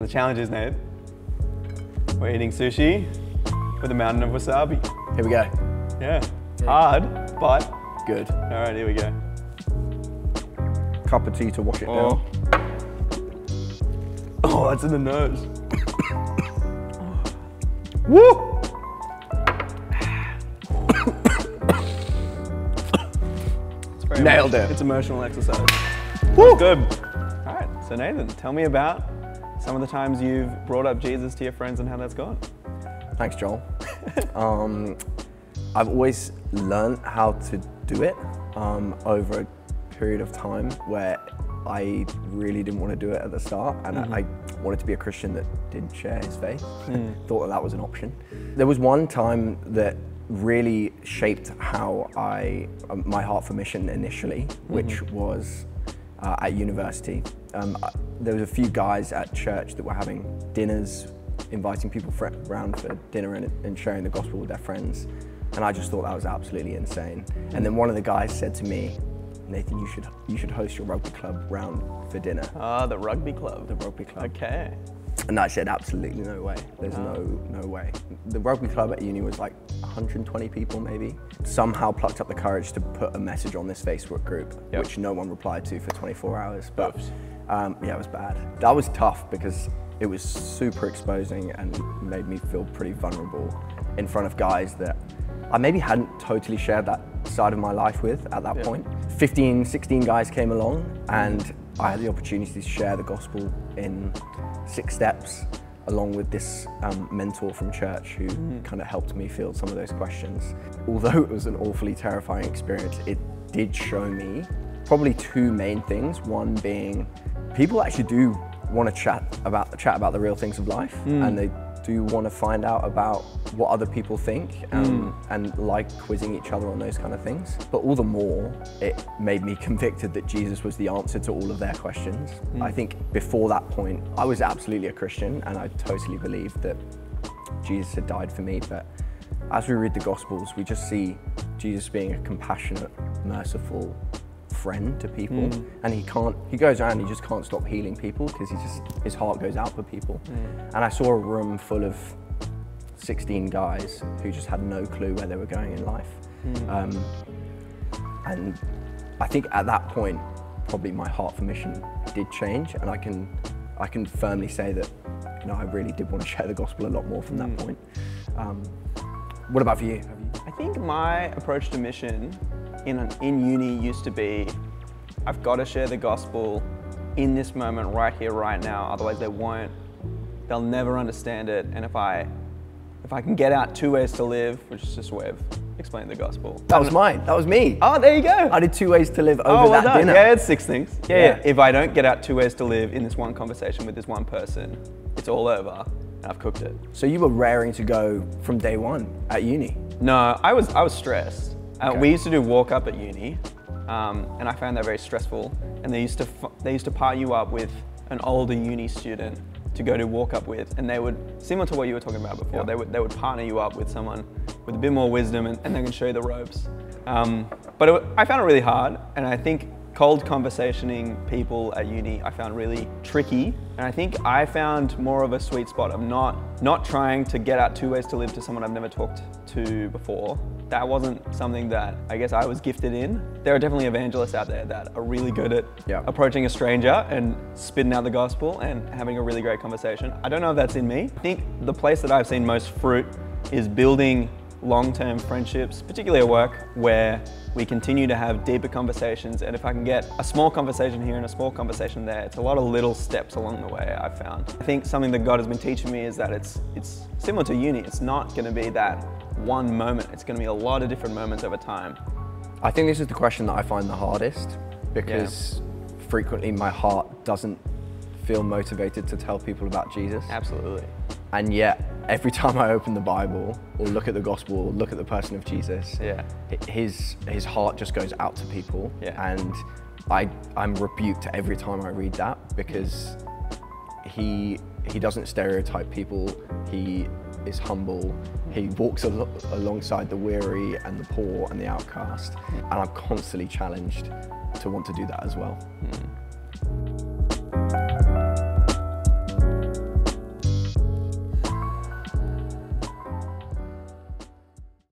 The challenge is, Nate, we're eating sushi with a mountain of wasabi. Here we go. Yeah, hard, but good. All right, here we go. Cup of tea to wash it down. Oh, that's in the nose. Woo! Nailed it. It's emotional exercise. Woo! Good. All right, so Nathan, tell me about some of the times you've brought up Jesus to your friends and how that's gone. Thanks, Joel. I've always learned how to do it over a period of time where I really didn't want to do it at the start, and I wanted to be a Christian that didn't share his faith. Thought that was an option. There was one time that really shaped how my heart for mission initially, which was at university. There was a few guys at church that were having dinners, inviting people around for dinner and sharing the gospel with their friends. And I just thought that was absolutely insane. And then one of the guys said to me, Nathan, you should host your rugby club round for dinner. Ah, the rugby club. The rugby club. Okay. And I said, absolutely no way. There's no way. The rugby club at uni was like 120 people maybe. Somehow plucked up the courage to put a message on this Facebook group, which no one replied to for 24 hours. But yeah, it was bad. That was tough because it was super exposing and made me feel pretty vulnerable in front of guys that I maybe hadn't totally shared that side of my life with at that point. 15, 16 guys came along and I had the opportunity to share the gospel in 6 steps along with this mentor from church who kind of helped me field some of those questions. Although it was an awfully terrifying experience, it did show me probably 2 main things. One being people actually do want to chat about the real things of life, and they do want to find out about what other people think and like quizzing each other on those kind of things. But all the more, it made me convicted that Jesus was the answer to all of their questions. I think before that point, I was absolutely a Christian and I totally believed that Jesus had died for me. But as we read the Gospels, we just see Jesus being a compassionate, merciful friend to people, and he goes around, he just can't stop healing people because his heart goes out for people. And I saw a room full of 16 guys who just had no clue where they were going in life. And I think at that point, probably my heart for mission did change, and I can firmly say that I really did want to share the gospel a lot more from that point. What about for you? I think my approach to mission in uni used to be, I've got to share the gospel in this moment, right here, right now, otherwise they'll never understand it. And if I can get out 2 ways to live, which is just a way of explaining the gospel. That was mine, that was me. Oh, there you go. I did 2 ways to live over that dinner. Yeah, it's 6 things. Yeah. If I don't get out 2 ways to live in this one conversation with this one person, it's all over, and I've cooked it. So you were raring to go from day one at uni? No, I was stressed. We used to do walk up at uni, and I found that very stressful. And they used to part you up with an older uni student to go to walk up with, and they would, similar to what you were talking about before, they would partner you up with someone with a bit more wisdom, and they can show you the ropes. But I found it really hard, and I think cold conversationing people at uni I found really tricky, and I think I found more of a sweet spot of not trying to get out 2 ways to live to someone I've never talked to before. That wasn't something that I guess I was gifted in. There are definitely evangelists out there that are really good at approaching a stranger and spitting out the gospel and having a really great conversation. I don't know if that's in me. I think the place that I've seen most fruit is building long-term friendships, particularly at work, where we continue to have deeper conversations. And if I can get a small conversation here and a small conversation there, it's a lot of little steps along the way, I've found. I think something that God has been teaching me is that it's similar to uni. It's not going to be that one moment. It's going to be a lot of different moments over time. I think this is the question that I find the hardest, because frequently my heart doesn't feel motivated to tell people about Jesus. Absolutely. And yet, every time I open the Bible or look at the gospel or look at the person of Jesus, his heart just goes out to people. And I'm rebuked every time I read that, because he doesn't stereotype people. He is humble. He walks alongside the weary and the poor and the outcast. And I'm constantly challenged to want to do that as well.